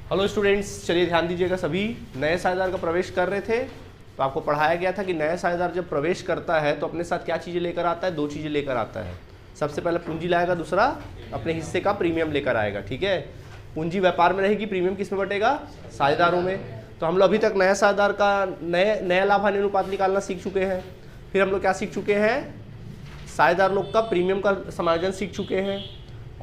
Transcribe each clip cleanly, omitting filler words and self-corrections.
Hello students, चलिए ध्यान दीजिएगा। सभी नए साझेदार का प्रवेश कर रहे थे तो आपको पढ़ाया गया था कि नया साझेदार जब प्रवेश करता है तो अपने साथ क्या चीज़ें लेकर आता है। दो चीज़ें लेकर आता है। सबसे पहले पूंजी लाएगा, दूसरा अपने हिस्से का प्रीमियम लेकर आएगा। ठीक है, पूंजी व्यापार में रहेगी, प्रीमियम किस में बटेगा? साझेदारों में। तो हम लोग अभी तक नया साझेदार का नया लाभ हानि अनुपात निकालना सीख चुके हैं। फिर हम लोग क्या सीख चुके हैं? साझेदार लोग का प्रीमियम का समायोजन सीख चुके हैं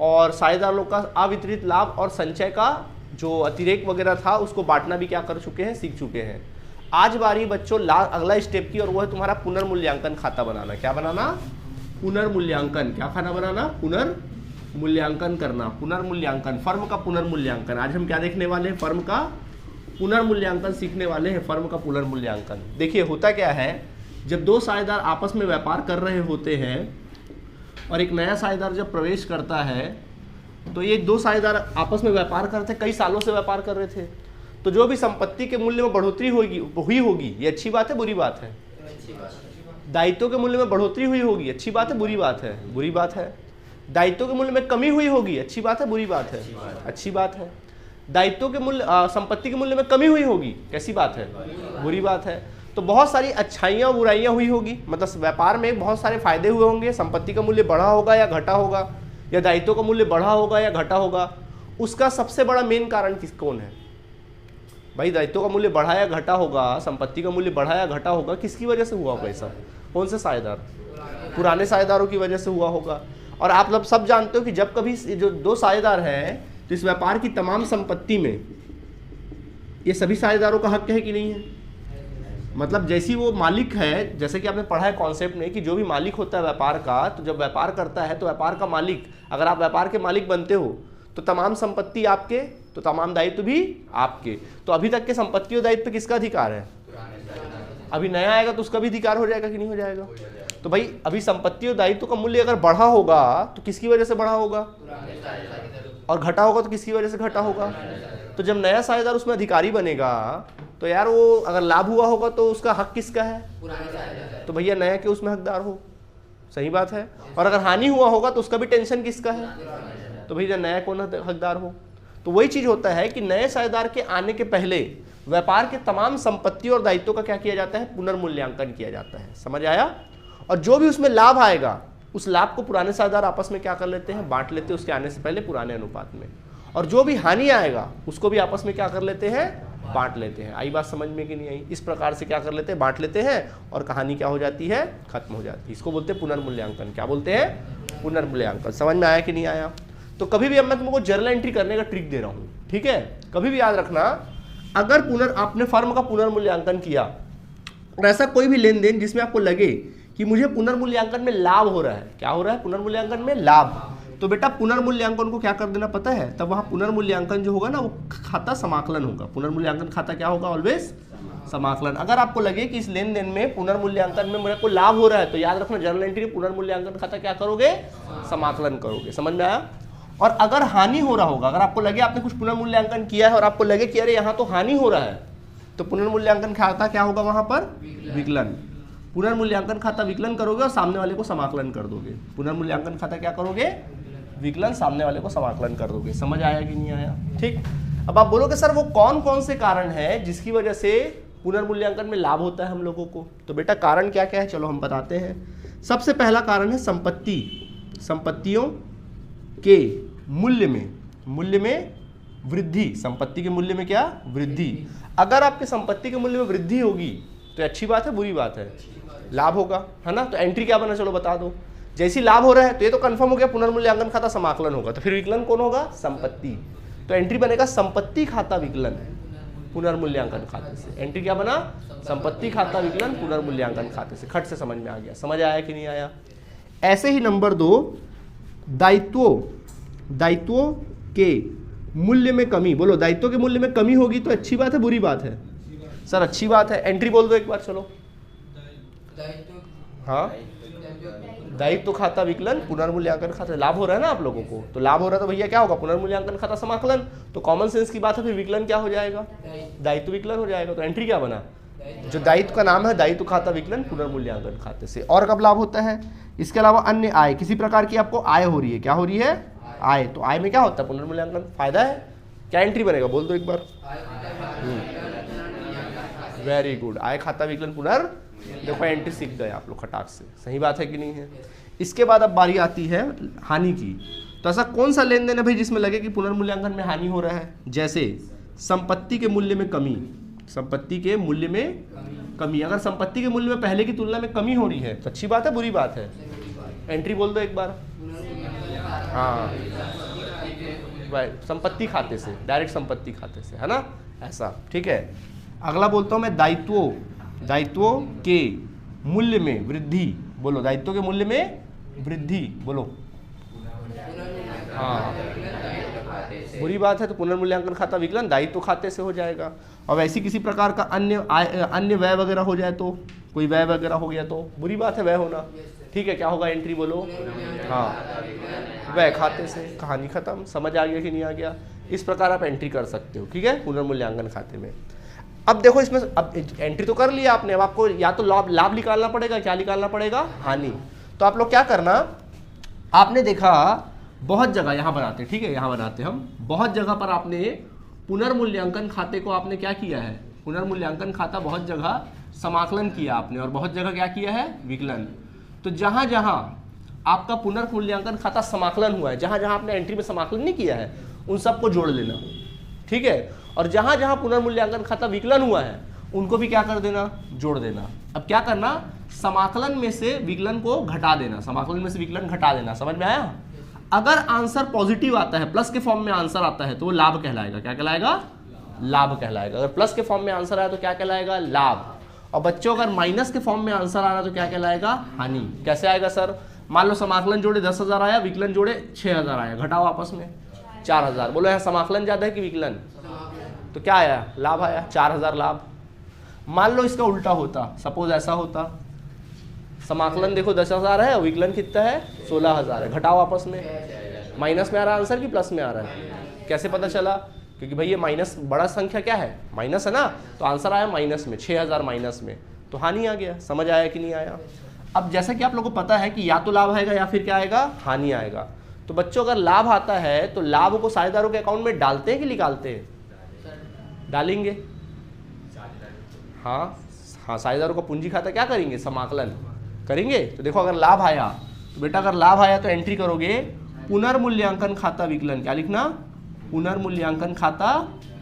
और साझेदार लोग का अवितरित लाभ और संचय का जो अतिरेक वगैरह था उसको बांटना भी क्या कर चुके हैं, सीख चुके हैं। आज बारी बच्चों अगला स्टेप की, और वो है तुम्हारा पुनर्मूल्यांकन खाता बनाना। क्या बनाना? पुनर्मूल्यांकन। क्या खाना बनाना? पुनर्मूल्यांकन करना। पुनर्मूल्यांकन, फर्म का पुनर्मूल्यांकन। आज हम क्या देखने वाले हैं? फर्म का पुनर्मूल्यांकन सीखने वाले हैं। फर्म का पुनर्मूल्यांकन। देखिए होता क्या है, जब दो साझेदार आपस में व्यापार कर रहे होते हैं और एक नया साझेदार जब प्रवेश करता है तो ये दो साझेदार आपस में व्यापार करते, कई सालों से व्यापार कर रहे थे, तो जो भी संपत्ति के मूल्य में बढ़ोतरी हुई होगी, ये अच्छी बात है बुरी बात है? दायित्वों के मूल्य में बढ़ोतरी हुई होगी, अच्छी बात है बुरी बात है? बुरी बात है। दायित्वों के मूल्य में कमी हुई होगी, अच्छी बात है बुरी बात है? अच्छी बात है। दायित्वों के मूल्य संपत्ति के मूल्य में कमी हुई होगी, कैसी बात है? बुरी बात है। तो बहुत सारी अच्छाइयाँ बुराइयाँ हुई होगी, मतलब व्यापार में बहुत सारे फायदे हुए होंगे। संपत्ति का मूल्य बढ़ा होगा या घटा होगा, या दायित्व का मूल्य बढ़ा होगा या घटा होगा। उसका सबसे बड़ा मेन कारण कौन है भाई? दायित्व का मूल्य बढ़ा या घटा होगा, संपत्ति का मूल्य बढ़ा या घटा होगा, किसकी वजह से हुआ होगा ऐसा? कौन से साझेदार? पुराने साझेदारों की वजह से हुआ होगा। और आप लोग सब जानते हो कि जब कभी जो दो साझेदार हैं तो इस व्यापार की तमाम संपत्ति में ये सभी साझेदारों का हक है कि नहीं है? मतलब जैसी वो मालिक है, जैसे कि आपने पढ़ा है कॉन्सेप्ट में कि जो भी मालिक होता है व्यापार का, तो जब व्यापार करता है तो व्यापार का मालिक, अगर आप व्यापार के मालिक बनते हो तो तमाम संपत्ति आपके, तो तमाम दायित्व भी आपके। तो अभी तक के संपत्ति और दायित्व पे किसका अधिकार है? अभी नया आएगा तो उसका भी अधिकार हो जाएगा कि नहीं हो जाएगा? तो भाई अभी संपत्ति और दायित्व का मूल्य अगर बढ़ा होगा तो किसकी वजह से बढ़ा होगा, और घटा होगा तो किसकी वजह से घटा होगा? तो जब नया साझेदार उसमें अधिकारी बनेगा तो यार वो अगर लाभ हुआ होगा तो उसका हक किसका है? तो भैया नया के उसमें हकदार हो, सही बात है। और अगर हानि हुआ होगा तो उसका भी टेंशन किसका है? तो भैया नया कौन हकदार हो। तो वही चीज होता है कि नए साझेदार के आने के पहले व्यापार के तमाम संपत्ति और दायित्वों का क्या किया जाता है? पुनर्मूल्यांकन किया जाता है। समझ आया? और जो भी उसमें लाभ आएगा उस लाभ को पुराने साझेदार आपस में क्या कर लेते हैं? बांट लेते हैं उसके आने से पहले पुराने अनुपात में। और जो भी हानि आएगा उसको भी आपस में क्या कर लेते हैं? बांट लेते हैं। आई बात समझ में कि नहीं आई? इस प्रकार से क्या कर लेते हैं? बांट लेते हैं और कहानी क्या हो जाती है? खत्म हो जाती है। इसको बोलते हैं पुनर्मूल्यांकन। क्या बोलते हैं? पुनर्मूल्यांकन। समझ में आया कि नहीं आया? तो कभी भी अब मैं तुमको जर्नल एंट्री करने का ट्रिक दे रहा हूँ, ठीक है? कभी भी याद रखना, अगर आपने फर्म का पुनर्मूल्यांकन किया और ऐसा कोई भी लेन देन जिसमें आपको लगे कि मुझे पुनर्मूल्यांकन में लाभ हो रहा है, क्या हो रहा है पुनर्मूल्यांकन में? लाभ। तो बेटा पुनर्मूल्यांकन को क्या कर देना पता है? तब वहां पुनर्मूल्यांकन जो होगा ना वो खाता समाकलन होगा। पुनर्मूल्यांकन खाता क्या होगा? ऑलवेज समाकलन। अगर आपको लगे कि इस लेन देन में पुनर्मूल्यांकन में मेरे को लाभ हो रहा है तो याद रखना जर्नल एंट्री पुनर्मूल्यांकन खाता क्या करोगे? समाकलन करोगे। समझ में आया? और अगर हानि हो रहा होगा, अगर आपको लगे आपने कुछ पुनर्मूल्यांकन किया है और आपको लगे कि अरे यहाँ तो हानि हो रहा है, तो पुनर्मूल्यांकन खाता क्या होगा वहां पर? विकलन। पुनर्मूल्यांकन खाता विकलन करोगे और सामने वाले को समाकलन कर दोगे। पुनर्मूल्यांकन खाता क्या करोगे? विकलन, सामने वाले को समाकलन कर दोगे। समझ आया कि नहीं आया? ठीक। अब आप बोलोगे सर वो कौन कौन से कारण है जिसकी वजह से पुनर्मूल्यांकन में लाभ होता है हम लोगों को? तो बेटा कारण क्या क्या है चलो हम बताते हैं। सबसे पहला कारण है संपत्तियों के मूल्य में वृद्धि। संपत्ति के मूल्य में क्या? वृद्धि। अगर आपके संपत्ति के मूल्य में वृद्धि होगी तो अच्छी बात है बुरी बात है? लाभ होगा, है ना? तो एंट्री क्या बना चलो बता दो। जैसी लाभ हो रहा है तो ये तो कंफर्म हो गया पुनर्मूल्यांकन खाता समाकलन होगा, तो फिर विकलन कौन होगा? संपत्ति। तो एंट्री बनेगा संपत्ति खाता विकलन पुनर्मूल्यांकन खाते से। एंट्री क्या बना? संपत्ति खाता विकलन पुनर्मूल्यांकन खाते से। खट से समझ में आ गया? समझ आया कि नहीं आया? ऐसे ही नंबर 2, दायित्वों के मूल्य में कमी। बोलो दायित्वों के मूल्य में कमी होगी तो अच्छी बात है बुरी बात है? सर अच्छी बात है। एंट्री बोल दो एक बार चलो। हाँ, दायित्व खाता विकलन पुनर्मूल्यांकन खाता। लाभ हो रहा है ना आप लोगों को, तो लाभ हो रहा है तो भैया क्या होगा? पुनर्मूल्यांकन खाता समाकलन। तो कॉमन सेंस की बात है, फिर विकलन क्या हो जाएगा? दायित्व विकलन हो जाएगा। तो एंट्री क्या बना? जो दायित्व का नाम है दायित्व खाता विकलन पुनर्मूल्यांकन खाते से। और कब लाभ होता है? इसके अलावा अन्य आय, किसी प्रकार की आपको आय हो रही है, क्या हो रही है? आय। तो आय में क्या होता है? पुनर्मूल्यांकन फायदा है। क्या एंट्री बनेगा, बोल दो एक बार। वेरी गुड, आय खाता विकलन पुनर्, देखो एंट्री सीख गए आप लोग खटाक से, सही बात है कि नहीं है। इसके बाद अब बारी आती है हानि की। तो ऐसा कौन सा लेन देन है भाई जिसमें लगे कि पुनर्मूल्यांकन में हानि हो रहा है? जैसे संपत्ति के मूल्य में कमी, संपत्ति के मूल्य में कमी। अगर संपत्ति के मूल्य में पहले की तुलना में कमी हो रही है तो अच्छी बात है बुरी बात है? एंट्री बोल दो एक बार। हाँ, संपत्ति खाते से, डायरेक्ट संपत्ति खाते से, है ना, ऐसा, ठीक है। अगला बोलता हूं मैं दायित्वों, दायित्वों के मूल्य में वृद्धि, बोलो दायित्वों के मूल्य में वृद्धि, बोलो। हाँ, बुरी बात है तो पुनर्मूल्यांकन खाता विकलन दायित्व खाते से हो जाएगा। और वैसी किसी प्रकार का अन्य व्यय वगैरह हो जाए तो, कोई व्यय वगैरह हो गया तो बुरी बात है व्यय होना, ठीक है। क्या होगा एंट्री बोलो? हाँ, व्यय खाते से, कहानी खत्म। समझ आ गया कि नहीं आ गया? इस प्रकार आप एंट्री कर सकते हो, ठीक है, पुनर्मूल्यांकन खाते में। अब देखो इसमें, अब एंट्री तो कर लिया आपने, अब आपको या तो लाभ निकालना पड़ेगा, क्या निकालना पड़ेगा? हानि। तो आप लोग क्या करना, आपने देखा बहुत जगह यहाँ बनाते, ठीक है, यहाँ बनाते हम, बहुत जगह पर आपने पुनर्मूल्यांकन खाते को आपने क्या किया है, पुनर्मूल्यांकन खाता बहुत जगह समाकलन किया आपने, और बहुत जगह क्या किया है, विकलन। तो जहाँ जहाँ आपका पुनर्मूल्यांकन खाता समाकलन हुआ है, जहाँ जहाँ आपने एंट्री में समाकलन नहीं किया है, उन सबको जोड़ लेना, ठीक है। और जहाँ जहाँ पुनर्मूल्यांकन खाता विकलन हुआ है उनको भी क्या कर देना, जोड़ देना। अब क्या करना, समाकलन में से विकलन को घटा देना, समाकलन में से विकलन घटा देना। समझ में आया? अगर आंसर पॉजिटिव आता है, प्लस के फॉर्म में आंसर आता है तो वो लाभ कहलाएगा। क्या कहलाएगा? लाभ कहलाएगा। अगर प्लस के फॉर्म में आंसर आया तो क्या कहलाएगा? लाभ। और बच्चों अगर माइनस के फॉर्म में आंसर आ रहा तो क्या कहलाएगा? हानि। कैसे आएगा सर? मान लो समाकलन जोड़े 10,000 आया, विकलन जोड़े 6,000 आया, घटाओ आपस में 4,000। बोलो यहाँ समाकलन ज्यादा है कि विकलन? तो क्या आया? लाभ आया, 4,000 लाभ। मान लो इसका उल्टा होता, सपोज ऐसा होता, समाकलन देखो 10,000 है, विकलन कितना है? 16,000 है, घटाओ आपस में। माइनस में आ रहा है आंसर कि प्लस में आ रहा है? कैसे पता चला? क्योंकि भाई ये माइनस, बड़ा संख्या क्या है? माइनस है ना, तो आंसर आया माइनस में, 6,000 माइनस में, तो हानि आ गया। समझ आया कि नहीं आया? अब जैसा कि आप लोगों को पता है कि या तो लाभ आएगा या फिर क्या आएगा? हानि आएगा। तो बच्चों अगर लाभ आता है तो लाभ को साझेदारों के अकाउंट में डालते हैं कि निकालते हैं? डालेंगे। हाँ हाँ, साझेदारों का पूंजी खाता क्या करेंगे? समाकलन करेंगे। तो देखो अगर लाभ आया तो बेटा, अगर लाभ आया तो एंट्री करोगे पुनर्मूल्यांकन खाता विकलन। क्या लिखना? पुनर्मूल्यांकन खाता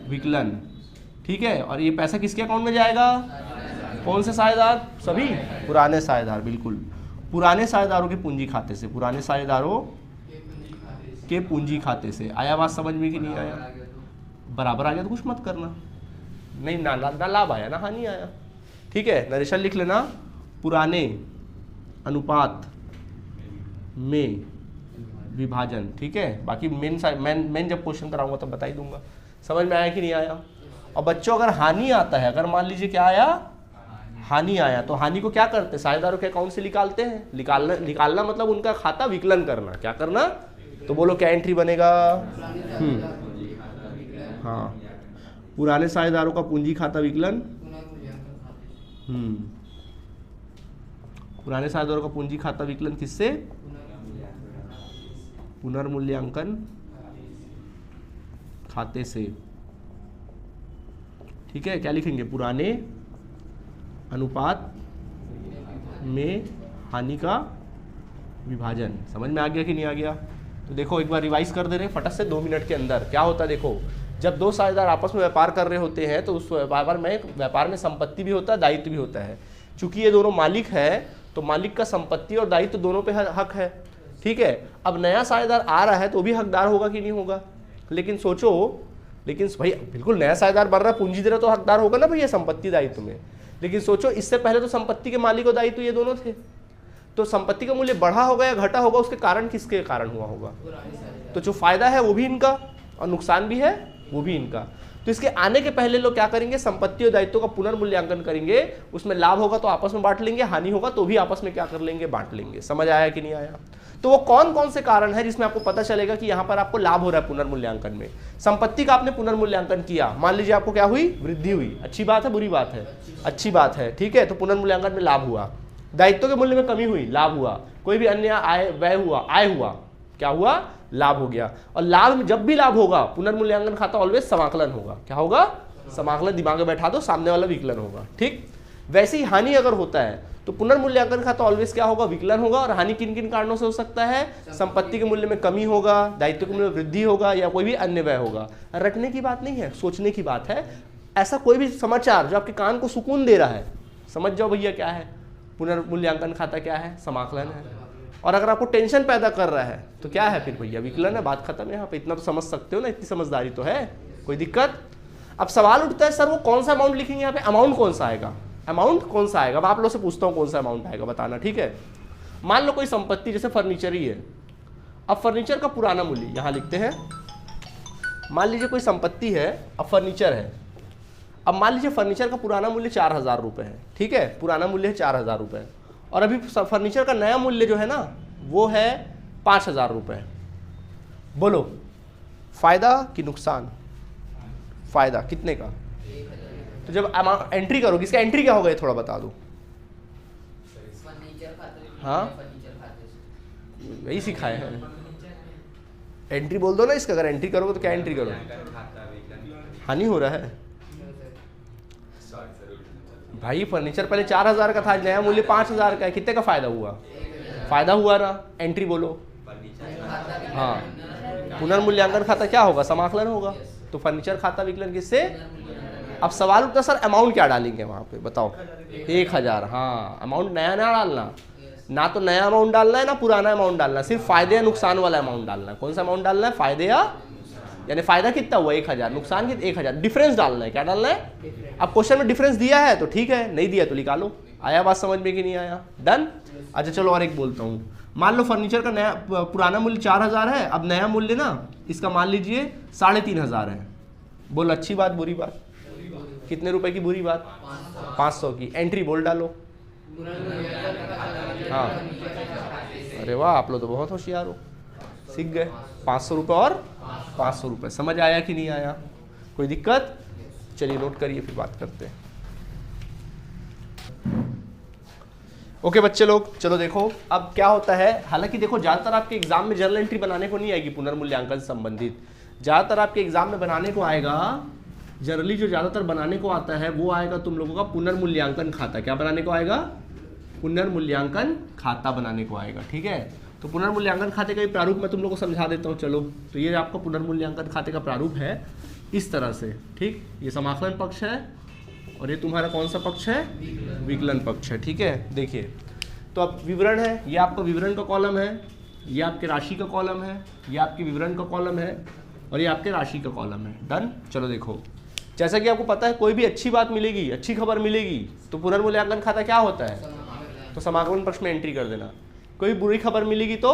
विकलन, ठीक है। और ये पैसा किसके अकाउंट में जाएगा? कौन से साझेदार? सभी पुराने साझेदार, बिल्कुल पुराने साझेदारों के पूंजी खाते से, पुराने साझेदारों के पूंजी खाते से। आया बात समझ में कि नहीं आया? बराबर आ गया तो कुछ मत करना, नहीं ना लाभ आया ना हानि आया, ठीक है। नरेशन लिख लेना, पुराने अनुपात में विभाजन, ठीक है। बाकी मेन जब क्वेश्चन कराऊंगा तब बता ही दूंगा। समझ में आया कि नहीं आया? और बच्चों अगर हानि आता है, अगर मान लीजिए क्या आया? हानि आया, तो हानि को क्या करते हैं? साझेदारों के अकाउंट से निकालते हैं। निकालना मतलब उनका खाता विकलन करना। क्या करना? तो बोलो क्या एंट्री बनेगा? हाँ, पुराने साझेदारों का पूंजी खाता विकलन, पुराने साझेदारों का पूंजी खाता विकलन किससे? पुनर्मूल्यांकन खाते से, ठीक है। क्या लिखेंगे? पुराने अनुपात में हानि का विभाजन। समझ में आ गया कि नहीं आ गया? तो देखो एक बार रिवाइज कर दे रहे हैं फटक से 2 मिनट के अंदर। क्या होता है देखो, जब दो साझेदार आपस में व्यापार कर रहे होते हैं तो उस व्यापार में संपत्ति भी होता है, दायित्व भी होता है। चूंकि ये दोनों मालिक है तो मालिक का संपत्ति और दायित्व दोनों पे हक है, ठीक है। अब नया साझेदार आ रहा है तो भी हकदार होगा कि नहीं होगा? लेकिन सोचो, लेकिन भाई बिल्कुल नया साझेदार बन रहा है, पूंजी दे रहा, तो हकदार होगा ना भैया संपत्ति दायित्व में। लेकिन सोचो इससे पहले तो संपत्ति के मालिक और दायित्व ये दोनों थे, तो संपत्ति का मूल्य बढ़ा होगा या घटा होगा, उसके कारण किसके कारण हुआ होगा? तो जो फायदा है वो भी इनका और नुकसान भी है वो भी इनका। तो इसके आने के पहले लोग क्या करेंगे? संपत्ति और दायित्व का पुनर्मूल्यांकन करेंगे। उसमें लाभ होगा तो आपस में बांट लेंगे, हानि होगा तो भी आपस में क्या कर लेंगे? बांट लेंगे। समझ आया कि नहीं आया? तो वो कौन कौन से कारण है जिसमें आपको पता चलेगा कि यहाँ पर आपको लाभ हो रहा है पुनर्मूल्यांकन में? संपत्ति का आपने पुनर्मूल्यांकन किया, मान लीजिए आपको क्या हुई? वृद्धि हुई। अच्छी बात है बुरी बात है? अच्छी बात है, ठीक है। तो पुनर्मूल्यांकन में लाभ हुआ। दायित्व के मूल्य में कमी हुई, लाभ हुआ। कोई भी अन्य आय व्यय हुआ, आय हुआ, क्या हुआ, लाभ हो गया। और लाभ में जब भी लाभ होगा पुनर्मूल्यांकन खाता ऑलवेज समाकलन होगा। क्या होगा, समाकलन। दिमाग में बैठा दो, सामने वाला विकलन होगा। ठीक, वैसे ही हानि अगर होता है तो पुनर्मूल्यांकन खाता ऑलवेज क्या होगा, विकलन होगा। और हानि किन किन कारणों से हो सकता है, संपत्ति के मूल्य में कमी होगा, दायित्व के मूल्य में वृद्धि होगा, या कोई भी अन्य व्यय होगा। रटने की बात नहीं है, सोचने की बात है। ऐसा कोई भी समाचार जो आपके कान को सुकून दे रहा है, समझ जाओ भैया क्या है, पुनर्मूल्यांकन खाता क्या है, समाकलन है। और अगर आपको टेंशन पैदा कर रहा है तो क्या है फिर भैया, विकलन है। बात खत्म है यहाँ पे। इतना तो समझ सकते हो ना, इतनी समझदारी तो है, कोई दिक्कत। अब सवाल उठता है सर वो कौन सा अमाउंट लिखेंगे यहाँ पे, अमाउंट कौन सा आएगा, अमाउंट कौन सा आएगा। अब आप लोग से पूछता हूँ कौन सा अमाउंट आएगा, बताना। ठीक है, मान लो कोई संपत्ति जैसे फर्नीचर ही है। अब फर्नीचर का पुराना मूल्य यहाँ लिखते हैं। मान लीजिए कोई संपत्ति है, अब फर्नीचर है। अब मान लीजिए फर्नीचर का पुराना मूल्य 4,000 रुपये है। ठीक है, पुराना मूल्य है 4,000 रुपये, और अभी फर्नीचर का नया मूल्य जो है ना वो है 5,000 रुपये। बोलो फायदा कि नुकसान, फायदा कितने का। तो जब एंट्री करोगे, इसका एंट्री क्या होगा ये थोड़ा बता दो। हाँ वही सिखाए हैं, एंट्री बोल दो ना इसका। अगर एंट्री करोगे तो क्या एंट्री करोगे, हानि हो रहा है भाई। फर्नीचर पहले 4,000 का था, नया मूल्य 5,000 का है, कितने का फायदा हुआ, फायदा हुआ ना। एंट्री बोलो। हाँ, पुनर्मूल्यांकन खाता क्या होगा, समाकलन होगा। तो फर्नीचर खाता विकलन किससे। अब सवाल उठता सर अमाउंट क्या डालेंगे वहां पे, बताओ। 1,000। हाँ, अमाउंट नया नया डालना, ना तो नया अमाउंट डालना है ना पुराना अमाउंट डालना है, सिर्फ फायदे या नुकसान वाला अमाउंट डालना है। कौन सा अमाउंट डालना है, फायदे या, यानी फायदा कितना हुआ 1,000, नुकसान कितना 1,000, डिफरेंस डालना है। क्या डालना है, अब क्वेश्चन में डिफरेंस दिया है तो ठीक है, नहीं दिया तो निकालो। आया बात समझ में कि नहीं आया, डन। अच्छा चलो और एक बोलता हूँ। मान लो फर्नीचर का नया पुराना मूल्य 4,000 है, अब नया मूल्य ना इसका मान लीजिए 3,500 है। बोल अच्छी बात बुरी बात, कितने रुपए की बुरी बात, 500 की। एंट्री बोल डालो। हाँ, अरे वाह आप लोग तो बहुत होशियार हो, सीख गए। 500 रुपये और 500 रुपये, समझ आया कि नहीं आया, कोई दिक्कत। चलिए नोट करिए, फिर बात करते हैं। ओके बच्चे लोग, चलो देखो अब क्या होता है। हालांकि देखो ज़्यादातर आपके एग्जाम में जर्नल एंट्री बनाने को नहीं आएगी पुनर्मूल्यांकन संबंधित, ज़्यादातर आपके एग्जाम में बनाने को आएगा, जनरली जो ज़्यादातर बनाने को आता है वो आएगा तुम लोगों का पुनर्मूल्यांकन खाता। क्या बनाने को आएगा, पुनर्मूल्यांकन खाता बनाने को आएगा। ठीक है, तो पुनर्मूल्यांकन खाते का ये प्रारूप मैं तुम लोगों को समझा देता हूँ। चलो, तो ये आपका पुनर्मूल्यांकन खाते का प्रारूप है इस तरह से। ठीक, ये समाकलन पक्ष है और ये तुम्हारा कौन सा पक्ष है, विकलन पक्ष है। ठीक है, देखिए तो अब विवरण है, ये आपका विवरण का कॉलम है, ये आपके राशि का कॉलम है, ये आपके विवरण का कॉलम है, और ये आपके राशि का कॉलम है। डन। चलो देखो, जैसा कि आपको पता है कोई भी अच्छी बात मिलेगी, अच्छी खबर मिलेगी तो पुनर्मूल्यांकन खाता क्या होता है, तो समाकलन पक्ष में एंट्री कर देना। कोई बुरी खबर मिलेगी तो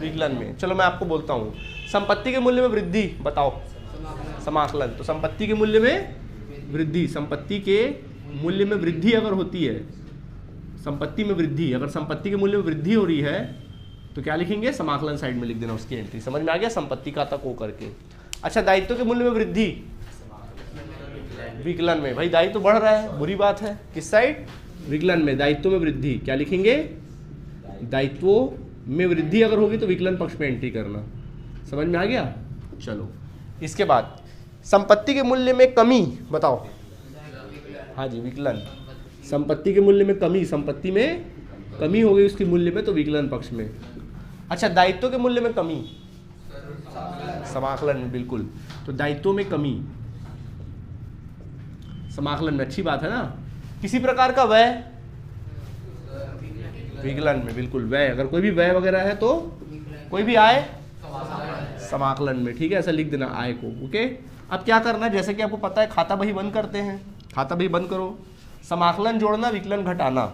विकलन में। चलो मैं आपको बोलता हूँ, संपत्ति के मूल्य में वृद्धि, बताओ समाकलन। तो संपत्ति के मूल्य में वृद्धि, संपत्ति के मूल्य में वृद्धि अगर होती है, संपत्ति में वृद्धि, अगर संपत्ति के मूल्य में वृद्धि हो रही है तो क्या लिखेंगे, समाकलन साइड में लिख देना उसकी एंट्री। समझ में आ गया, संपत्ति खाता को करके। अच्छा, दायित्व के मूल्य में वृद्धि, विकलन में। भाई दायित्व बढ़ रहा है, बुरी बात है, किस साइड, विकलन में। दायित्व में वृद्धि क्या लिखेंगे, दायित्वों में वृद्धि अगर होगी तो विकलन पक्ष में एंट्री करना। समझ में आ गया। चलो इसके बाद संपत्ति के मूल्य में कमी, बताओ। हाँ जी, विकलन। संपत्ति के मूल्य में कमी, संपत्ति में कमी हो गई उसके मूल्य में तो विकलन पक्ष में। अच्छा, दायित्व के मूल्य में कमी, समाकलन में, बिल्कुल। तो दायित्वों में कमी समाकलन में, अच्छी बात है ना। किसी प्रकार का व्यय, विकलन में, बिल्कुल। व्यय, अगर कोई भी व्यय वगैरह है तो, कोई भी आय समाकलन में। ठीक है, ऐसा लिख देना आय को। ओके, अब क्या करना है, जैसे कि आपको पता है खाता बही बंद करते हैं, खाता बही बंद करो, समाकलन जोड़ना, विकलन घटाना।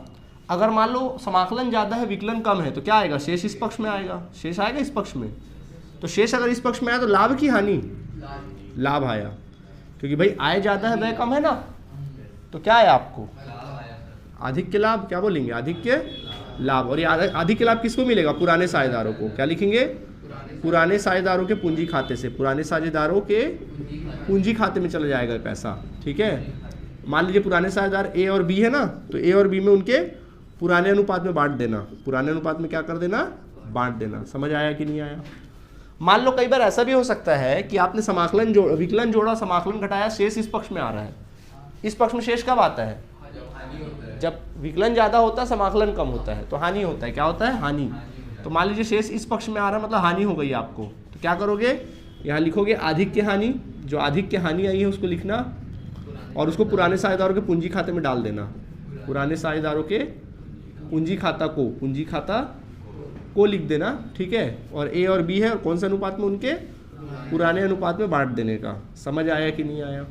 अगर मान लो समाकलन ज़्यादा है विकलन कम है तो क्या आएगा, शेष इस पक्ष में आएगा, शेष आएगा इस पक्ष में। तो शेष अगर इस पक्ष में आया तो लाभ की हानि, लाभ आया, क्योंकि भाई आय ज़्यादा है व्यय कम है ना, तो क्या है आपको आधिक्य लाभ, क्या बोलेंगे, आधिक्य लाभ। और ये आधिक्य लाभ किसको मिलेगा, पुराने साझेदारों को। क्या लिखेंगे, पुराने साझेदारों के पूंजी खाते से, पुराने साझेदारों के पूंजी खाते में चला जाएगा पैसा। ठीक है, मान लीजिए पुराने साझेदार ए और बी है ना, तो ए और बी में उनके पुराने अनुपात में बांट देना, पुराने अनुपात में क्या कर देना, बांट देना। समझ आया कि नहीं आया। मान लो कई बार ऐसा भी हो सकता है कि आपने विकलन जोड़ा, समाकलन घटाया, शेष इस पक्ष में आ रहा है। इस पक्ष में शेष कब आता है? जब विकलन ज्यादा होता है, समाकलन कम होता है, तो हानि होता है। क्या होता है? हानि। तो मान लीजिए शेष इस पक्ष में आ रहा है, मतलब हानि हो गई आपको, तो क्या करोगे? यहाँ लिखोगे आधिक्य हानि, जो आधिक्य हानि आई है उसको लिखना और उसको पुराने साझेदारों के पूंजी खाते में डाल देना। पुराने साझेदारों के पूंजी खाता को लिख देना, ठीक है। और ए और बी है, और कौन से अनुपात में? उनके पुराने अनुपात में बांट देने का। समझ आया कि नहीं आया?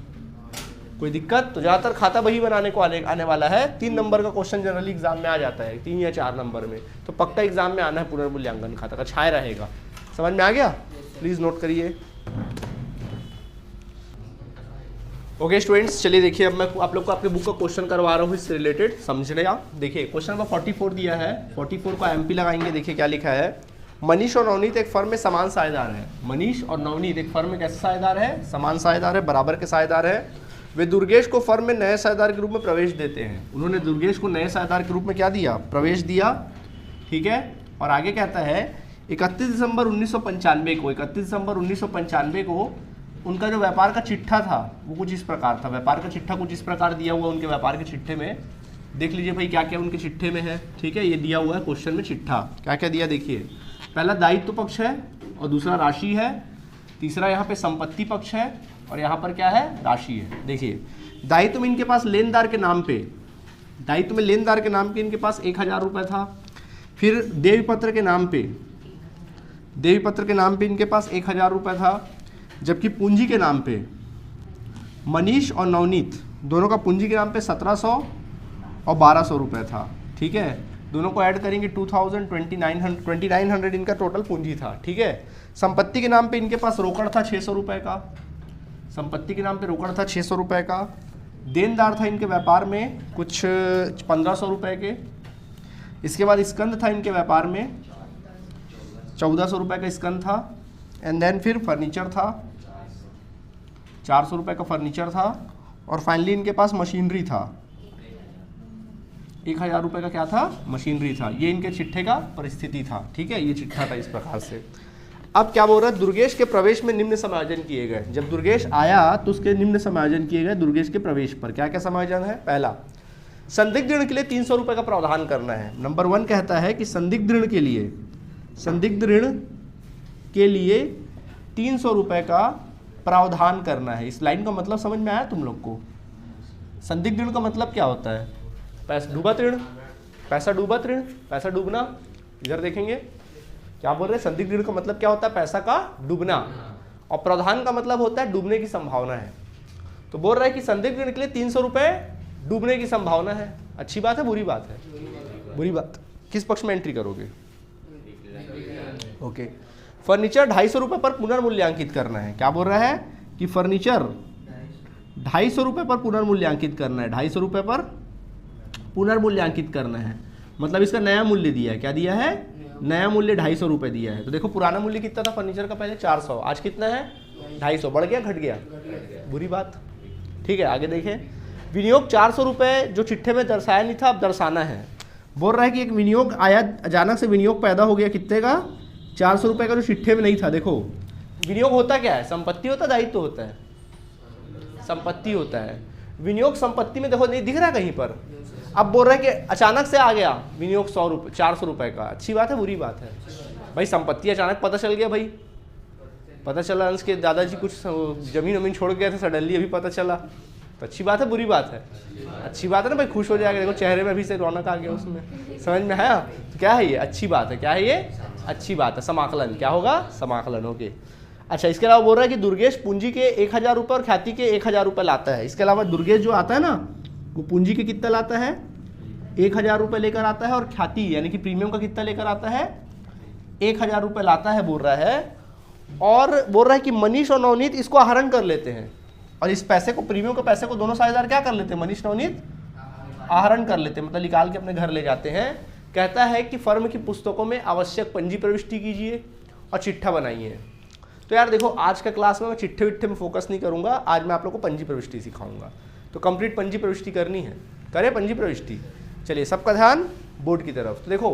कोई दिक्कत? तो ज़्यादातर खाता बही बनाने को आने वाला है। 3 नंबर का क्वेश्चन जनरली एग्जाम में आ जाता है, 3 या 4 नंबर में, तो पक्का एग्जाम में आना है। पुनर्मूल्यांकन खाता का छाया रहेगा। समझ में आ गया? प्लीज नोट करिए। ओके स्टूडेंट्स, चलिए देखिए, अब मैं आप लोग को आपके बुक का क्वेश्चन करवा रहा हूँ इससे रिलेटेड, समझ रहे आप। देखिए क्वेश्चन नंबर 44 दिया है, 44 का एमपी लगाएंगे। देखिए क्या लिखा है, मनीष और नवनीत एक फर्म में समान साझेदार है। मनीष और नवनीत एक फर्म में कैसे साझेदार है? समान साझेदार है, बराबर के साझेदार है। वे दुर्गेश को फर्म में नए साझेदार के रूप में प्रवेश देते हैं। उन्होंने दुर्गेश को नए साझेदार के रूप में क्या दिया? प्रवेश दिया, ठीक है। और आगे कहता है 31 दिसंबर 1995 को उनका जो व्यापार का चिट्ठा था वो कुछ इस प्रकार था। व्यापार का चिट्ठा कुछ इस प्रकार दिया हुआ उनके व्यापार के चिट्ठे में। देख लीजिए भाई क्या क्या उनके चिट्ठे में है, ठीक है। ये दिया हुआ है क्वेश्चन में चिट्ठा, क्या क्या दिया देखिए। पहला दायित्व पक्ष है और दूसरा राशि है, तीसरा यहाँ पे संपत्ति पक्ष है और यहाँ पर क्या है? राशि है। देखिए दायित्व में इनके पास लेनदार के नाम पे, दायित्व में लेनदार के नाम पे इनके पास 1000 रुपये था। फिर देवी पत्र के नाम पे इनके पास 1000 रुपये था। जबकि पूंजी के नाम पे मनीष और नवनीत दोनों का पूंजी के नाम पे 1700 और 1200 रुपये था, ठीक है। दोनों को ऐड करेंगे 2900 इनका टोटल पूंजी था, ठीक है। संपत्ति के नाम पे इनके पास रोकड़ था 600 रुपये का, संपत्ति के नाम पे रोकड़ था 600 रुपये का। देनदार था इनके व्यापार में कुछ 1500 रुपये के। इसके बाद स्कंद था इनके व्यापार में 1400 रुपये का स्कंद था। एंड देन फिर फर्नीचर था 400 रुपये का फर्नीचर था। और फाइनली इनके पास मशीनरी था 1000 रुपये का, क्या था? मशीनरी था। ये इनके चिट्ठे का परिस्थिति था, ठीक है। ये चिट्ठा था इस प्रकार से। अब क्या बोल रहा है? दुर्गेश के प्रवेश में निम्न समायोजन किए गए। जब दुर्गेश आया तो उसके निम्न समायोजन किए गए दुर्गेश के प्रवेश पर। क्या क्या समायोजन है? पहला, संदिग्ध ऋण के लिए 300 रुपये का प्रावधान करना है। नंबर 1 कहता है कि संदिग्ध ऋण के लिए 300 रुपये का प्रावधान करना है। इस लाइन का मतलब समझ में आया तुम लोग को? संदिग्ध ऋण का मतलब क्या होता है? पैसा डूबत ऋण, पैसा डूबना। इधर देखेंगे क्या बोल रहे हैं? संदिग्ध ऋण का मतलब क्या होता है? पैसा का डूबना। और प्रावधान का मतलब होता है डूबने की संभावना है। तो बोल रहा है कि संदिग्ध ऋण के लिए 300 रुपये डूबने की संभावना है। अच्छी बात है, बुरी बात है? बुरी बात। किस पक्ष में एंट्री करोगे? ओके। फर्नीचर 250 रुपये पर पुनर्मूल्यांकित करना है। क्या बोल रहा है कि फर्नीचर 250 रुपये पर पुनर्मूल्यांकित करना है। 250 रुपये पर पुनर्मूल्यांकित करना है, मतलब इसका नया मूल्य दिया है। क्या दिया है? नया मूल्य 250 रुपये दिया है। तो देखो पुराना मूल्य कितना था फर्नीचर का? पहले 400, आज कितना है? 250। बढ़ गया घट गया? बुरी बात, ठीक है। आगे देखें, विनियोग 400 रुपये जो चिट्ठे में दर्शाया नहीं था, अब दर्शाना है। बोल रहा है कि एक विनियोग आया, अचानक से विनियोग पैदा हो गया कितने का? 400 रुपये का, जो चिट्ठे में नहीं था। देखो विनियोग होता क्या है? संपत्ति होता है, दायित्व होता है? संपत्ति होता है। विनियोग संपत्ति में देखो नहीं दिख रहा कहीं पर। अब बोल रहा है कि अचानक से आ गया विनियोग 400 रुपये का। अच्छी बात है, बुरी बात है? भाई संपत्ति अचानक पता चल गया, भाई पता चला अंश के दादाजी कुछ जमीन वमीन छोड़ गए थे, सडनली अभी पता चला, तो अच्छी बात है बुरी बात है? अच्छी बात है ना भाई, खुश हो जाएगा। देखो चेहरे में अभी से रौनक आ गया उसमें, समझ में आया? तो क्या है ये? अच्छी बात है। क्या है ये? अच्छी बात है। समाकलन क्या होगा? समाकलन। ओके। अच्छा, इसके अलावा बोल रहा है कि दुर्गेश पूंजी के 1000 रुपये और ख्याति के 1000 रुपये लाता है। इसके अलावा दुर्गेश जो आता है ना, वो पूंजी के कितना लाता है? 1000 रुपये लेकर आता है, और ख्याति यानी कि प्रीमियम का कितना लेकर आता है? 1000 रुपये लाता है बोल रहा है। और बोल रहा है कि मनीष और नवनीत इसको आहरण कर लेते हैं, और इस पैसे को, प्रीमियम के पैसे को दोनों साझेदार क्या कर लेते हैं? मनीष नवनीत आहरण कर लेते हैं, मतलब निकाल के अपने घर ले जाते हैं। कहता है कि फर्म की पुस्तकों में आवश्यक पंजी प्रविष्टि कीजिए और चिट्ठा बनाइए। तो यार देखो आज का क्लास में मैं चिट्ठे विट्ठे में फोकस नहीं करूंगा, आज मैं आप लोग को पंजी प्रविष्टि सिखाऊंगा। तो कंप्लीट पंजी प्रविष्टि करनी है, करें पंजी प्रविष्टि। चलिए सबका ध्यान बोर्ड की तरफ। तो देखो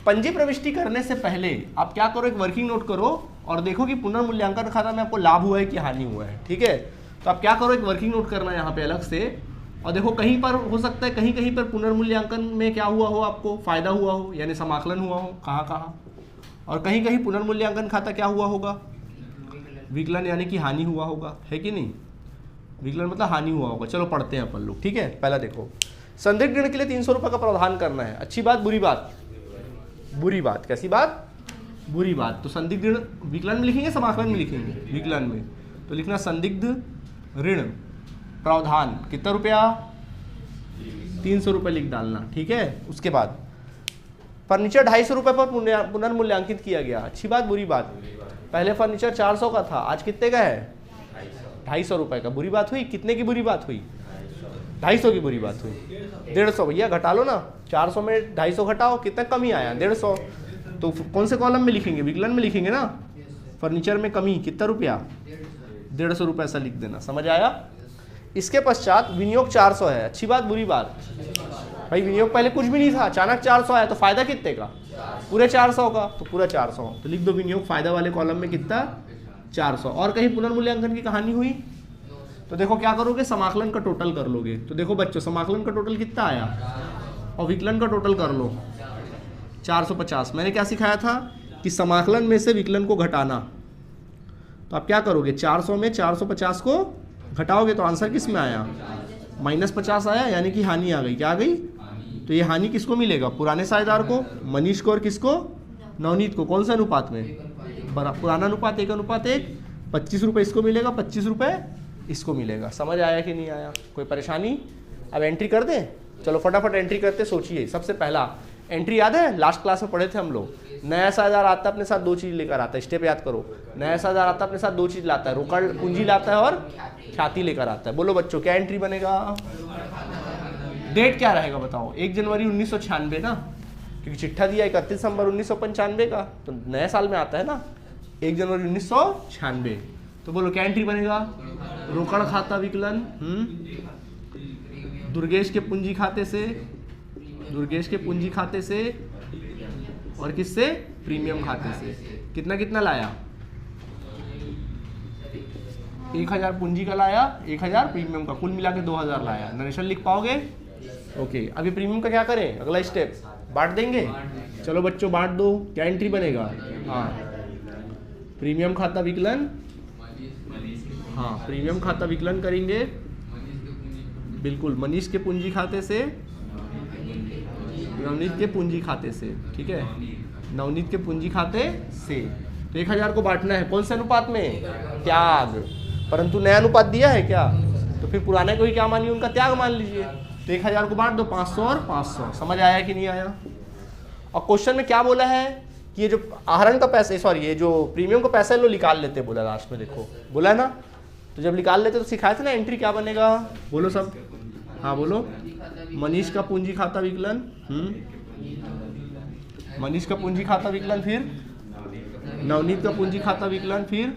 पंजी प्रविष्टि करने से पहले आप क्या करो, एक वर्किंग नोट करो और देखो कि पुनर्मूल्यांकन खाता में आपको लाभ हुआ है कि हानि हुआ है। ठीक है, तो आप क्या करो, एक वर्किंग नोट करना यहाँ पे अलग से, और देखो कहीं पर हो सकता है कहीं कहीं पर पुनर्मूल्यांकन में क्या हुआ हो, आपको फायदा हुआ हो यानी समाकलन हुआ हो, कहाँ कहाँ, और कहीं कहीं पुनर्मूल्यांकन खाता क्या हुआ होगा, विकलन यानी कि हानि हुआ होगा, है कि नहीं, विकलन मतलब हानि हुआ होगा। चलो पढ़ते हैं अपन लोग। ठीक है, पहला देखो, संदिग्ध ऋण के लिए 300 रुपये का प्रावधान करना है। अच्छी बात बुरी बात, बुरी बात, कैसी बात, बुरी बात। तो संदिग्ध ऋण विकलन में लिखेंगे समाकलन में लिखेंगे, विकलन में, तो लिखना संदिग्ध ऋण प्रावधान कितना रुपया, 300 रुपये लिख डालना। ठीक है, उसके बाद फर्नीचर 250 रुपये पर पुनर्मूल्यांकित किया गया। अच्छी बात बुरी बात, पहले फर्नीचर 400 का था, आज कितने का है, 250 रुपये का। बुरी बात हुई, कितने की बुरी बात हुई, 250 की बुरी बात हुई। 150 भैया घटा लो ना, 400 में 250 घटाओ, कितना कमी आया, 150। तो कौन से कॉलम में लिखेंगे, विकलन में लिखेंगे ना। फर्नीचर में कमी कितना रुपया, 150 रुपये ऐसा लिख देना, समझ आया। इसके पश्चात विनियोग 400 है। अच्छी बात बुरी बात, भाई विनियोग पहले कुछ भी नहीं था, अचानक 400 आया, तो फायदा कितने का, पूरे 400 का, तो पूरा 400, तो लिख दो विनियोग फायदा वाले कॉलम में कितना, 400। और कहीं पुनर्मूल्यांकन की कहानी हुई तो देखो क्या करोगे, समाकलन का टोटल कर लोगे। तो देखो बच्चों, समाकलन का टोटल कितना आया और विकलन का टोटल कर लो 450। मैंने क्या सिखाया था कि समाकलन में से विकलन को घटाना। तो आप क्या करोगे, 400 में 450 को घटाओगे तो आंसर किस में आया, -50 आया, यानी कि हानि आ गई। क्या आ गई, तो ये हानि किसको मिलेगा, पुराने साझेदार को, मनीष को, और किसको, नवनीत को। कौन सा अनुपात में, पुराना अनुपात 1:1, 25 रुपये इसको मिलेगा, 25 रुपये इसको मिलेगा। समझ आया कि नहीं आया, कोई परेशानी। अब एंट्री कर दें, चलो फटाफट एंट्री करते। सोचिए, सबसे पहला एंट्री याद है, लास्ट क्लास में पढ़े थे हम लोग, नया साझेदार आता है अपने साथ 2 चीज़ लेकर आता है, स्टेप याद करो। नया साझेदार आता है अपने साथ 2 चीज़ लाता है, रोकड़ पूंजी लाता है और ख्याति लेकर आता है। बोलो बच्चों क्या एंट्री बनेगा, डेट क्या रहेगा बताओ, 1 जनवरी 1996 ना, क्योंकि चिट्ठा दिया 31 दिसंबर 1995 का, तो नए साल में आता है ना 1 जनवरी 1996। तो बोलो क्या एंट्री बनेगा, रोकड़ खाता विकलन दुर्गेश के पूंजी खाते से, दुर्गेश के पूंजी खाते से और किससे, प्रीमियम खाते से। कितना कितना लाया, 1000 पूंजी का लाया, 1000 प्रीमियम का, कुल मिला के 2000 लाया। नरेशन लिख पाओगे, ओके। अभी प्रीमियम का क्या करें, अगला स्टेप बांट देंगे। चलो बच्चों बांट दो, क्या एंट्री बनेगा, हाँ प्रीमियम खाता विकलन, हाँ प्रीमियम खाता विकलन करेंगे, बिल्कुल मनीष के पूंजी खाते से नवनीत के पूंजी खाते से। ठीक है, नवनीत के पूंजी खाते से। तो 1000 को बांटना है, कौन से अनुपात में, त्याग, परंतु नया अनुपात दिया है क्या, तो फिर पुराने को ही क्या मानिए, उनका त्याग मान लीजिए। तो 1000 को बांट दो, 500 और 500। समझ आया कि नहीं आया। और क्वेश्चन में क्या बोला है कि ये जो आहरण का पैसा, सॉरी ये जो प्रीमियम का पैसा है लो निकाल लेते, बोला लास्ट में, देखो बोला है ना। तो जब निकाल लेते तो सिखाए थे ना एंट्री क्या बनेगा, बोलो सब, हाँ बोलो। मनीष का पूंजी खाता विकलन, मनीष का पूंजी खाता विकलन, फिर नवनीत का पूंजी खाता विकलन, फिर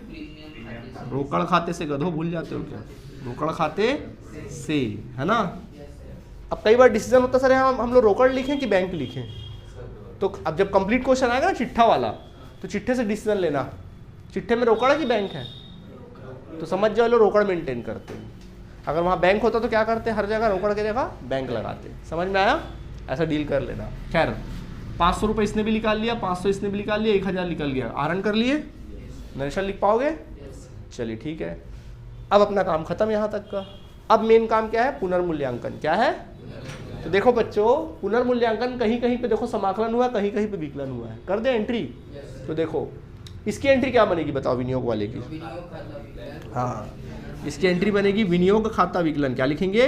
रोकड़ खाते से, गधो भूल जाते हो क्या, रोकड़ खाते से, है ना। अब कई बार डिसीजन होता सर हम लोग रोकड़ लिखें कि बैंक लिखें, तो अब जब कंप्लीट क्वेश्चन आएगा ना चिट्ठा वाला, तो चिट्ठे से डिसीजन लेना, चिट्ठे में रोकड़ है कि बैंक है, तो समझ जाओ लोग रोकड़ मेंटेन करते हैं। अगर वहाँ बैंक होता तो क्या करते, हर जगह रोकड़ की जगह बैंक लगाते। समझ में आया, ऐसा डील कर लेना। खैर 500 रुपये इसने भी निकाल लिया, 500 इसने भी निकाल लिया, 1000 निकल गया। आहरण कर लिए, नरेशन लिख पाओगे, चलिए ठीक है। अब अपना काम खत्म यहाँ तक का। अब मेन काम क्या है, पुनर्मूल्यांकन। क्या है, तो देखो बच्चों पुनर्मूल्यांकन कहीं कहीं पे देखो समाकलन हुआ, कहीं कहीं पे विकलन हुआ है। कर दे एंट्री, तो देखो इसकी एंट्री क्या बनेगी बताओ, विनियोग वाले की, हाँ इसकी एंट्री बनेगी विनियोग खाता विकलन। क्या लिखेंगे,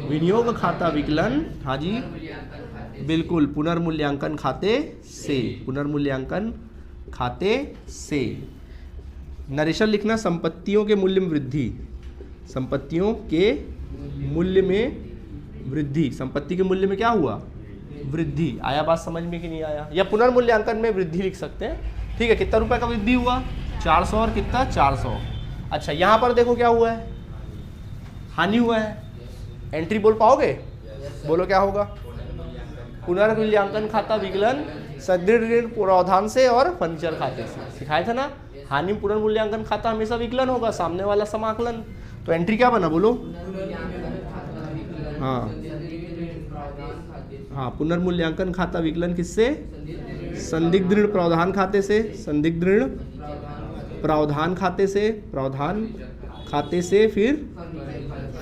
विनियोग खाता विकलन, हाँ जी बिल्कुल, पुनर्मूल्यांकन खाते से, पुनर्मूल्यांकन खाते से। नरेशन लिखना संपत्तियों के मूल्य में वृद्धि, संपत्तियों के मूल्य में वृद्धि, संपत्ति के मूल्य में क्या हुआ, वृद्धि। आया बात समझ में कि नहीं आया, या पुनर्मूल्यांकन में वृद्धि लिख सकते हैं। ठीक है, कितना रुपए का वृद्धि हुआ, 400 और कितना 400। अच्छा यहाँ पर देखो क्या हुआ है, हानि हुआ है। एंट्री बोल पाओगे, बोलो क्या होगा, पुनर्मूल्यांकन खाता विकलन संदिग्ध ऋण प्रावधान से और फर्नीचर खाते से। सिखाया था ना, हानि पुनर्मूल्यांकन खाता हमेशा विकलन होगा, सामने वाला समाकलन। तो एंट्री क्या बना बोलो? हाँ हाँ, पुनर्मूल्यांकन खाता विकलन किससे? संदिग्ध ऋण प्रावधान खाते से, संदिग्ध ऋण प्रावधान खाते से, प्रावधान खाते से, फिर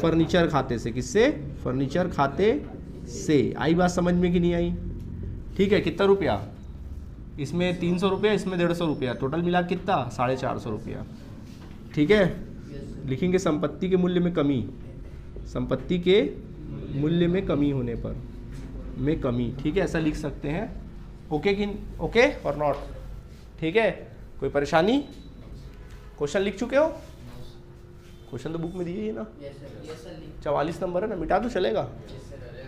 फर्नीचर खाते से। किससे? फर्नीचर खाते से। आई बात समझ में कि नहीं आई? ठीक है, कितना रुपया? इसमें 300 रुपया, इसमें 150 रुपया, टोटल मिला कितना? 450 रुपया। ठीक है, लिखेंगे संपत्ति के मूल्य में कमी, संपत्ति के मूल्य में कमी होने पर, में कमी। ठीक है, ऐसा लिख सकते हैं। ओके कि ओके और नॉट? ठीक है, कोई परेशानी? क्वेश्चन लिख चुके हो? क्वेश्चन तो बुक में दिए ही ना। 44 नंबर है ना, मिटा दूँ चलेगा?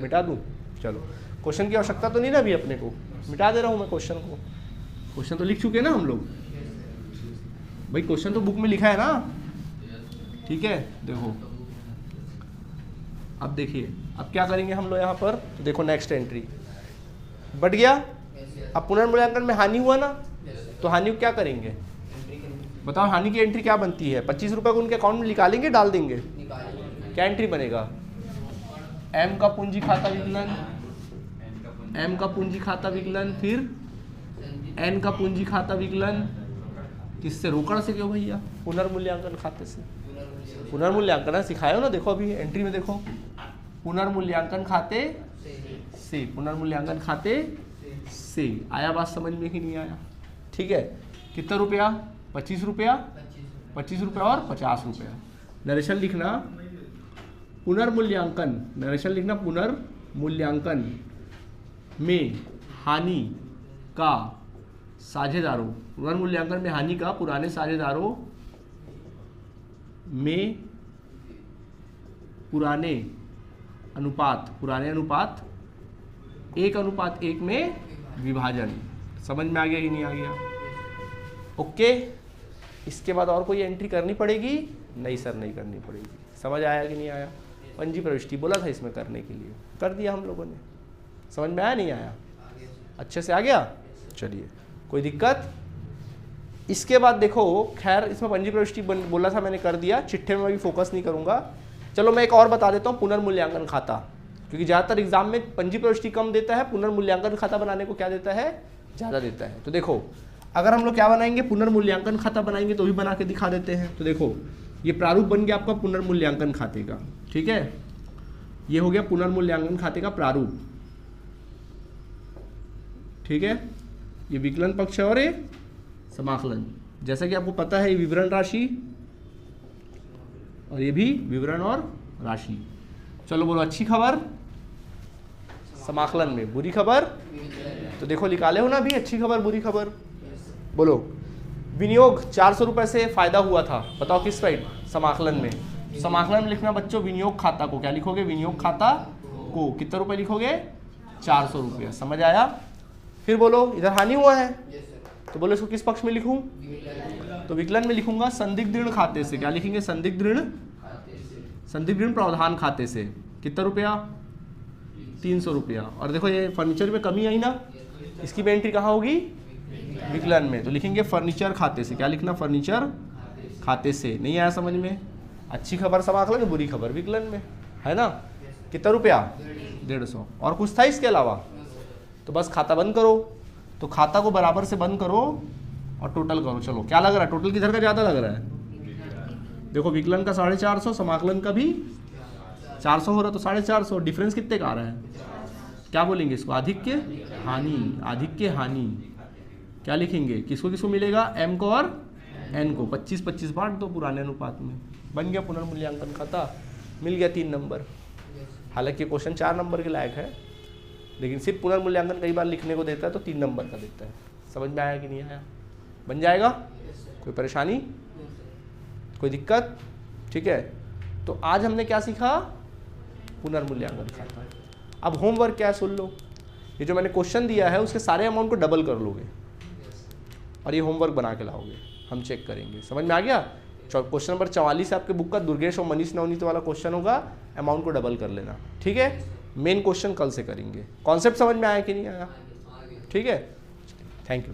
मिटा दूँ? चलो, क्वेश्चन की आवश्यकता तो नहीं ना अभी अपने को, मिटा दे रहा हूँ मैं क्वेश्चन को। क्वेश्चन तो लिख चुके हैं ना हम लोग भाई, क्वेश्चन तो बुक में लिखा है ना। ठीक है, देखो अब देखिए, अब क्या करेंगे हम लोग यहाँ पर? तो देखो नेक्स्ट एंट्री बढ़ गया। अब पुनर्मूल्यांकन में हानि हुआ ना, तो हानि को क्या करेंगे बताओ? हानि की एंट्री क्या बनती है? 25 रुपये को उनके अकाउंट में निकालेंगे, डाल देंगे? क्या एंट्री बनेगा? एम का पूंजी खाता विकलन, एम का पूंजी खाता विकलन, फिर एन का पूंजी खाता विकलन। किससे? रोकड़ से। क्यों भैया? पुनर्मूल्यांकन खाते से। पुनर्मूल्यांकन सिखाया ना, देखो अभी एंट्री में देखो, पुनर्मूल्यांकन खाते से, पुनर्मूल्यांकन खाते से। आया बात समझ में कि नहीं आया? ठीक है, कितना रुपया? 25 रुपया, 25 रुपया और 50 रुपया। नरेशन लिखना पुनर्मूल्यांकन, नरेशन लिखना पुनर्मूल्यांकन में हानि का साझेदारों, पुनर्मूल्यांकन में हानि का पुराने साझेदारों में पुराने अनुपात 1:1 में विभाजन। समझ में आ गया कि नहीं आ गया? ओके, इसके बाद और कोई एंट्री करनी पड़ेगी? नहीं सर, नहीं करनी पड़ेगी। समझ आया कि नहीं आया? पंजी प्रविष्टि बोला था इसमें करने के लिए, कर दिया हम लोगों ने। समझ में आया नहीं आया? अच्छे से आ गया? चलिए, कोई दिक्कत? इसके बाद देखो, खैर इसमें पंजी प्रविष्टि बोला था मैंने, कर दिया। चिट्ठे में भी फोकस नहीं करूंगा। चलो मैं एक और बता देता हूँ, पुनर्मूल्यांकन खाता, क्योंकि ज़्यादातर एग्जाम में पंजी प्रविष्टि कम देता है, पुनर्मूल्यांकन खाता बनाने को क्या देता है? ज़्यादा देता है। तो देखो, अगर हम लोग क्या बनाएंगे? पुनर्मूल्यांकन खाता बनाएंगे, तो भी बना के दिखा देते हैं। तो देखो, ये प्रारूप बन गया आपका पुनर्मूल्यांकन खाते का। ठीक है, ये हो गया पुनर्मूल्यांकन खाते का प्रारूप। ठीक है, ये विकलन पक्ष है और ये समाकलन। जैसा कि आपको पता है, ये विवरण राशि और ये भी विवरण और राशि। चलो बोलो, अच्छी खबर समाकलन में, बुरी खबर? तो देखो निकाले हो ना अभी, अच्छी खबर बुरी खबर। बोलो, विनियोग 400 रुपये से फायदा हुआ था, बताओ किस साइड? समाकलन में। समाकलन में लिखना बच्चों विनियोग खाता को, क्या लिखोगे? विनियोग खाता को। कितना रुपए लिखोगे? 400 रुपया। समझ आया? फिर बोलो, इधर हानि हुआ है, तो बोलो इसको किस पक्ष में लिखूं? तो विकलन में लिखूंगा संदिग्ध ऋण खाते से। क्या लिखेंगे? संदिग्ध ऋण, संदिग्ध ऋण प्रावधान खाते से। कितना रुपया? 300 रुपया। और देखो ये फर्नीचर में कमी आई ना, इसकी भी एंट्री कहाँ होगी? विकलन में। तो लिखेंगे फर्नीचर खाते से। क्या लिखना? फर्नीचर खाते से। नहीं आया समझ में? अच्छी खबर समाकलन, बुरी खबर विकलन में, है ना? कितना रुपया? 150। और कुछ था इसके अलावा? तो बस खाता बंद करो। तो खाता को बराबर से बंद करो और टोटल करो। चलो, क्या लग रहा है? टोटल किधर का ज़्यादा लग रहा है? देखो, विकलन का 450, समाकलन का भी 400 हो रहा, तो 450। डिफरेंस कितने का आ रहा है? क्या बोलेंगे इसको? आधिक्य हानि, आधिक्य हानि। क्या लिखेंगे? किसको किसको मिलेगा? एम को और एन को। 25-25 बांट दो पुराने अनुपात में, बन गया पुनर्मूल्यांकन खाता। मिल गया 3 नंबर। हालांकि क्वेश्चन 4 नंबर के लायक है, लेकिन सिर्फ पुनर्मूल्यांकन कई बार लिखने को देता है, तो 3 नंबर का देता है। समझ में आया कि नहीं आया? बन जाएगा? कोई परेशानी, कोई दिक्कत? ठीक है, तो आज हमने क्या सीखा? पुनर्मूल्यांकन खाता। अब होमवर्क क्या है सुन लो। ये जो मैंने क्वेश्चन दिया है उसके सारे अमाउंट को डबल कर लोगे और ये होमवर्क बना के लाओगे, हम चेक करेंगे। समझ में आ गया? क्वेश्चन नंबर 44 आपके बुक का दुर्गेश और मनीष नवनीत वाला क्वेश्चन होगा, अमाउंट को डबल कर लेना। ठीक है, मेन क्वेश्चन कल से करेंगे। कॉन्सेप्ट समझ में आया कि नहीं आया? ठीक है, थैंक यू।